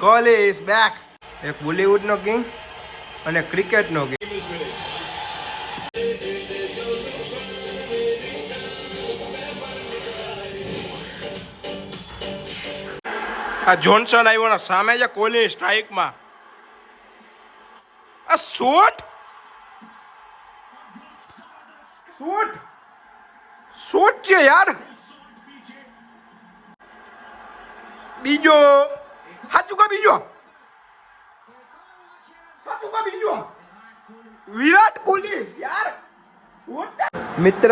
Kohli is back. એક બોલીવુડનો king અને ક્રિકેટનો king. આ જોન્સન આવ્યો ને સામે છે કોહલી સ્ટ્રાઇકમાં. આ શોટ શોટ શોટ છે યાર. બીજો સાચું કા બીજો સાચું કા બીજો વિરાટ કોહલી યાર. મિત્ર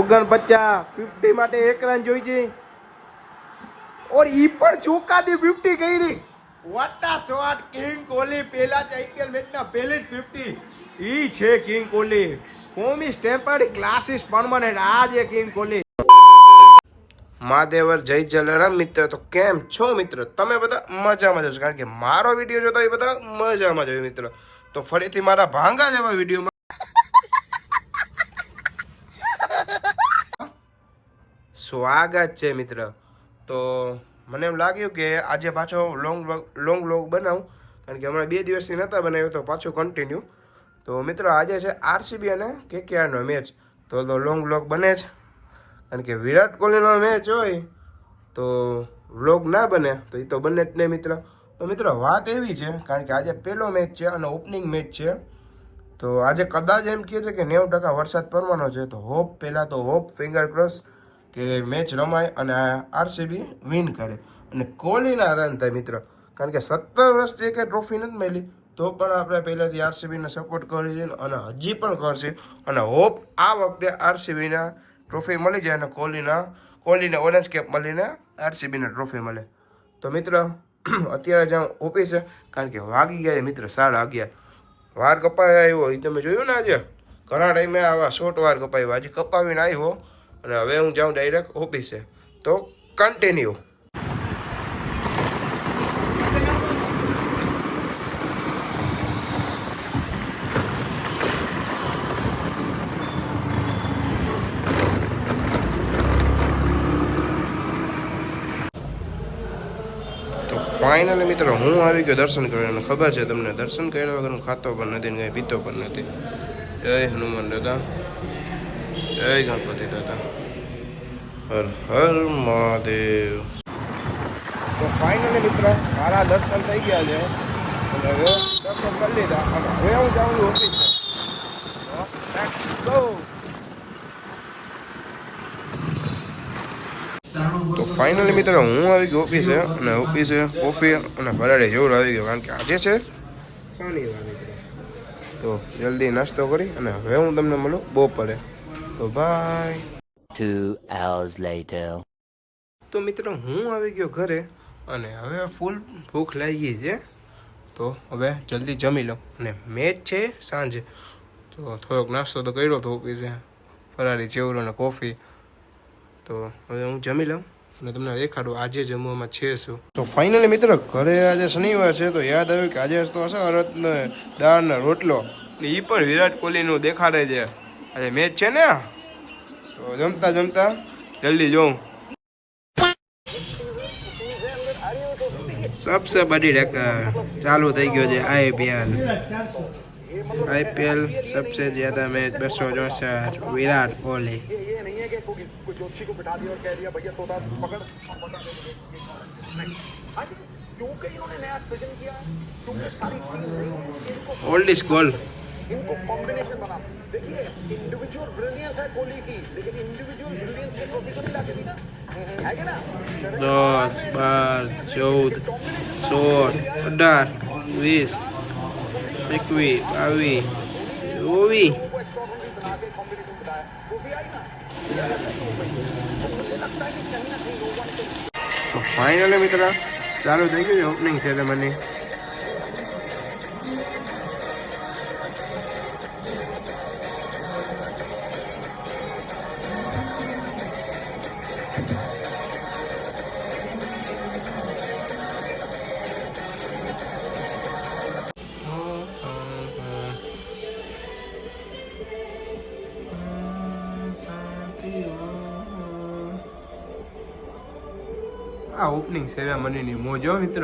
49 50 માટે 1 રન જોઈ છે. और ई पर चौका दी 50 કરી. વોટ આ શોટ કિંગ કોહલી. પહેલા જ આઈપીએલ મેચના પહેલી જ 50. ઈ છે king Kohli. Form is temporary, class is permanent. આ છે કિંગ કોહલી. મહાદેવર જય જલારામ. મિત્ર તો કેમ છો મિત્ર? તમે બધા મજામાં જશો, કારણ કે મારો વિડીયો જોતા એ બધા મજામાં જોયો મિત્ર. તો ફરીથી મારા ભાંગા જેવા વિડીયોમાં સ્વાગત છે મિત્ર. તો મને એમ લાગ્યું કે આજે પાછો લોંગ વ્લોગ બનાવું, કારણ કે હમણાં 2 દિવસથી નહોતા બનાવ્યો, તો પાછું કન્ટિન્યુ. તો મિત્રો આજે છે આરસીબી અને કેકેઆરનો મેચ. તો લોંગ વ્લોગ બને જ, કારણ કે વિરાટ કોહલીનો મેચ હોય તો વ્લોગ ના બને તો એ તો બને જ નહીં મિત્ર. તો મિત્રો વાત એવી છે, કારણ કે આજે પહેલો મેચ છે અને ઓપનિંગ મેચ છે. તો આજે કદાચ એમ કહે છે કે 90% વરસાદ પડવાનો છે. તો પહેલાં તો ફિંગર ક્રોસ કે મેચ રમાય અને આરસીબી વિન કરે અને કોહલીના રન થાય મિત્ર. કારણ કે 17 વર્ષથી એક ટ્રોફી નથી મળી, તો પણ આપણે પહેલાંથી આરસીબીને સપોર્ટ કરી છે અને હજી પણ કરશે. અને આ વખતે આરસીબીના ટ્રોફી મળી જાય અને કોહલીને ઓરેન્જ કેપ મળીને આરસીબીને ટ્રોફી મળે. તો મિત્ર અત્યારે જાઉં ઓફિસે, કારણ કે વાગી ગયા મિત્ર 11:30. વાર કપાઈ આવ્યો એ તમે જોયું ને. આજે ઘણા ટાઈમે આવા શોર્ટ વાર કપાવ્યો, હજી કપાવીને આવ્યો અને હવે હું જાઉં ડાયરેક્ટ ઓફિસે. તો કન્ટિન્યુ. ફાઇનલી મિત્રો હું આવી ગયો દર્શન કરીને. ખબર છે તમને, દર્શન કર્યા વગર હું ખાતો પણ નથી ને કંઈ પીતો પણ નથી. જય હનુમાન દાદા, જય ગણપતિ દાદા, હર હર મહાદેવ. તો ફાઇનલી મિત્ર મારા દર્શન થઈ ગયા છે અને હવે દર્શન કરી લીધા અને હવે હું જાઉં ઓફિસે. તો ફાઇનલી મિત્ર હું આવી ગયો ઓફિસે અને ઓફિસે કોફી અને ફરાળી જેવું આવી ગયો, કારણ કે આજે છે શનિવાર મિત્ર. તો જલ્દી નાસ્તો કરી અને હવે હું તમને મળું બપોરે. તો બાય. 2 hours later. તો મિત્રો હું આવી ગયો ઘરે અને હવે ફૂલ ભૂખ લાગી છે. તો હવે જલ્દી જમી લઉં અને મેચ છે સાંજે, તો થોડોક નાસ્તો તો કર્યો હતો ઓફિસે, ફરાળી ચેવડો અને કોફી. તો હવે હું જમી લઉં અને તમને દેખાડું આજે જમવામાં છે શું. તો ફાઇનલી મિત્ર ઘરે આજે શનિવાર છે, તો યાદ આવ્યું કે આજે તો હશે અડદને દાળનો રોટલો. એ પણ વિરાટ કોહલીનું દેખાડે છે. આજે મેચ છે ને, તો જમતા જમતા જલ્દી જોઉં. सबसे बड़ी चालू થઈ ગયો છે आईपीएल सबसे ज्यादा match 264 Virat Kohli. Old is gold. इनको कॉम्बिनेशन बना. देखिए इंडिविजुअल ब्रिलियंस है कोहली की, लेकिन इंडिविजुअल ब्रिलियंस की ट्रॉफी कभी लाके दी ना, है क्या ना. 10 12 14 16 18 20 21 22 ફાઇનલી મિત્ર ચાલુ થઈ ગયું છે ઓપનિંગ સેરેમની. આ ઓપનિંગ સેરેમનીની મોજો મિત્ર.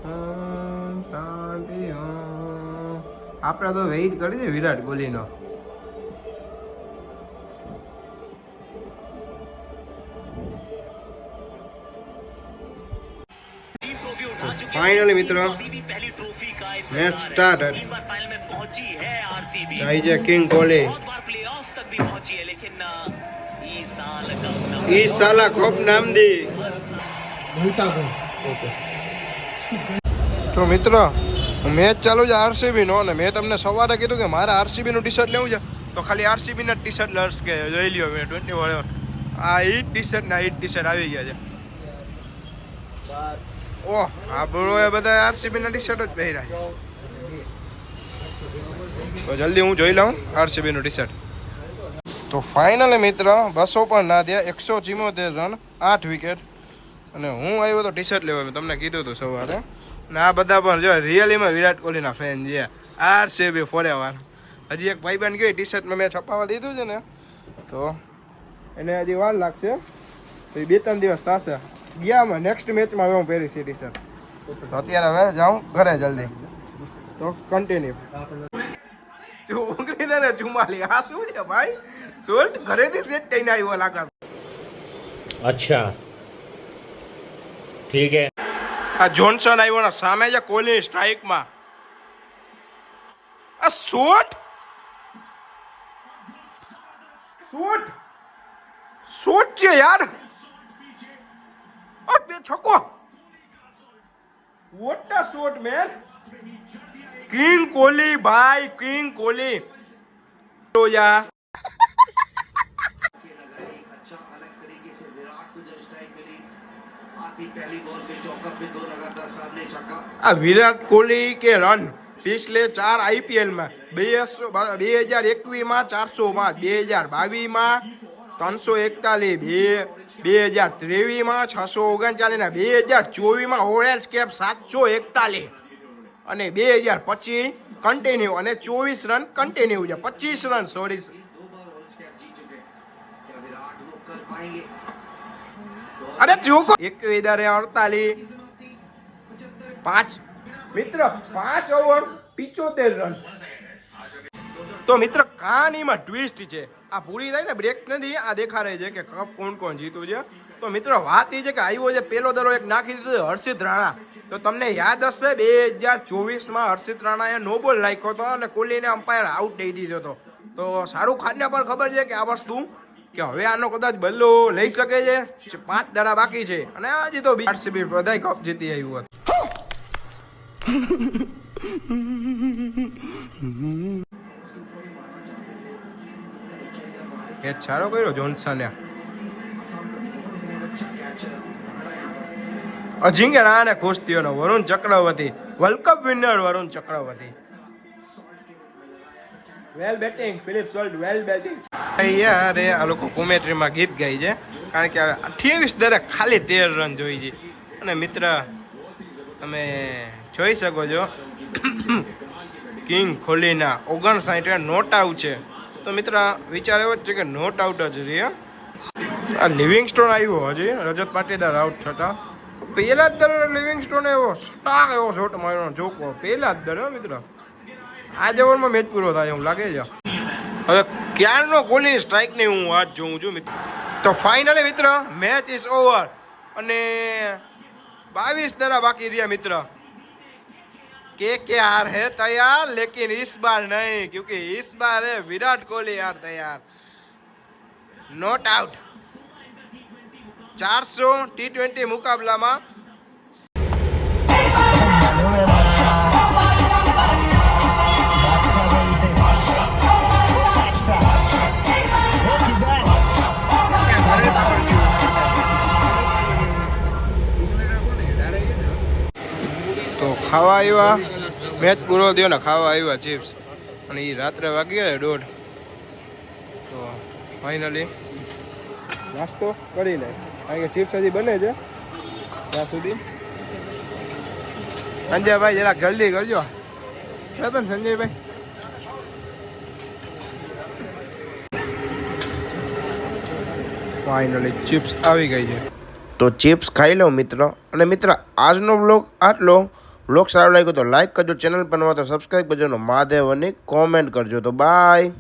શાંતિ આપણે તો વેઇટ કરી છે વિરાટ કોહલીનો. ફાઇનલી મિત્રો મેચ સ્ટાર્ટ. જાય છે કિંગ કોહલી. ઈ સાલા કપ નામ દી. તો મિત્રો મેચ ચાલુ છે આરસીબી નો, અને મેં તમને સવારે કીધું કે મારે આરસીબી નું ટી શર્ટ લેવું છે, તો ખાલી આરસીબી ના ટી શર્ટ લર્સ કે લઈ લ્યો. મેં 21 આ ઈ ટી શર્ટ ના ઈ ટી શર્ટ આવી ગયા છે. ઓહ આ બરોબર બધા આરસીબી ના ટી શર્ટ જ પહેર્યા છે. તો જલ્દી હું જોઈ લઉં આરસીબી નું ટી શર્ટ. તો ફાઇનલી મિત્ર 200 પણ ના દે, 174 રન, 8 વિકેટ. અને હું આવ્યો તો ટી શર્ટ લેવા, મેં તમને કીધું હતું સવારે. ને આ બધા પણ જો રિયલીમાં વિરાટ કોહલીના ફેન છે. RCB forever. હજી એક ભાઈબંધ ગયો ટી શર્ટમાં મેં છપાવવા દીધું છે ને, તો એને હજી વાર લાગશે. તો એ 2-3 દિવસ થશે. ગયામાં નેક્સ્ટ મેચમાં હવે હું પહેરીશ ટી શર્ટ. તો અત્યારે હવે જાઉં ઘરે જલ્દી. તો કન્ટિન્યુ. ચોકડી દે ને ચુમાલી. આ શું છે ભાઈ? સોલ્ટ ઘરેથી સેટ થઈને આવ્યો લાગે. अच्छा ठीक है. આ જોન્સન આવ્યો ને સામે છે કોહલી સ્ટ્રાઇકમાં. આ શોટ શોટ શોટ છે યાર. આ બે છક્કો. What a shot man. King Kohli ભાઈ, કિંગ કોહલી. તો યાર આ વિરાટ કોહલી કે રન પિછલે 4 આઈપીએલ માં 2021 માં 405, 2022 માં 341, 2023 માં 639 ને 2024 માં ઓરેન્જ કેપ 741 અને 2025 કન્ટિન્યુ અને 24 રન કન્ટિન્યુ છે. 25 રન સોરી. અરે ચોકો 48, 5 મિત્ર 5 ઓવર 75 રન. તો મિત્ર કહાનીમાં ટ્વિસ્ટ છે. આ પૂરી થાય ને બ્રેક નથી, આ દેખાડે છે કે કપ કોણ કોણ જીતું છે. તો મિત્રો વાત એ છે કે આવ્યો છે પેલો દરો એક નાખી દીધો હર્ષિત રાણા. તો તમને યાદ હશે 2024 હર્ષિત રાણાએ નો બોલ નાખ્યો હતો અને કોહલીને અમ્પાયર આઉટ દઈ દીધો હતો. તો શાહરૂખ ખાનને પણ ખબર છે કે આ વસ્તુ કે હવે આનો કદાચ બદલો લઈ શકે છે. 5 દડા બાકી છે અને હજી તો આરસીબી બધાય કપ જીતી આવ્યું હતું. એ સારો કર્યો જોન્સને. અજિંક્ય રહાણે ખુશ થયો. વરુણ ચક્રવર્તી વર્લ્ડ કપ વિનર. વરુણ ચક્રવર્તી વેલ બેટિંગ. ફિલિપ સોલ્ટ વેલ બેટિંગ. યાર આ લોકો કોમેન્ટ્રીમાં ગીત ગાય છે, કારણ કે 28 દરે ખાલી 13 રન જોઈ છે. અને મિત્ર તમે જોઈ શકો છો કિંગ કોહલીના 59 નોટ આઉટ છે. તો મિત્ર વિચાર એવો જ છે કે નોટ આઉટ જ રહી. આ લિવિંગસ્ટોન આવ્યો હજી, રજત પાટીદાર આઉટ થતા. પહેલા જ દર લિવિંગસ્ટોન એવો સ્ટાક એવો શોટ માર્યો જોકો પહેલા જ દર. મિત્ર આ ઓવરમાં મેચ પૂરો થાય એવું લાગે છે. હવે ક્યારનો કોહલી સ્ટ્રાઇકની હું વાત જોઉં છું મિત્ર. તો ફાઇનલી મિત્ર મેચ ઇઝ ઓવર અને 22 દડા બાકી રહ્યા મિત્ર. KKR है तैयार लेकिन इस बार नहीं, क्योंकि इस बार है विराट कोहली यार तैयार. नॉट आउट 400 T20 मुकाबलाમાં તો ખાવા આવ્યા. મેચ પૂરો થયો ને ખાવા આવ્યા ચિપ્સ, અને એ રાત્રે વાગી ગયા 1:30. તો ફાઇનલી નાસ્તો કરી લે, કારણ કે ચિપ્સ હજી બને છે ત્યાં સુધી. સંજયભાઈ જરાક જલ્દી કરજો બરાબર ને સંજયભાઈ. ફાઇનલી ચિપ્સ આવી ગઈ છે, તો ચિપ્સ ખાઈ લઉં મિત્ર. અને મિત્ર આજનો બ્લોગ આટલો. વ્લોગ સારો લાગ્યો તો લાઇક કરજો, ચેનલ પર નવા તો સબસ્ક્રાઈબ કરજો, મહાદેવ અને કોમેન્ટ કરજો. તો બાય.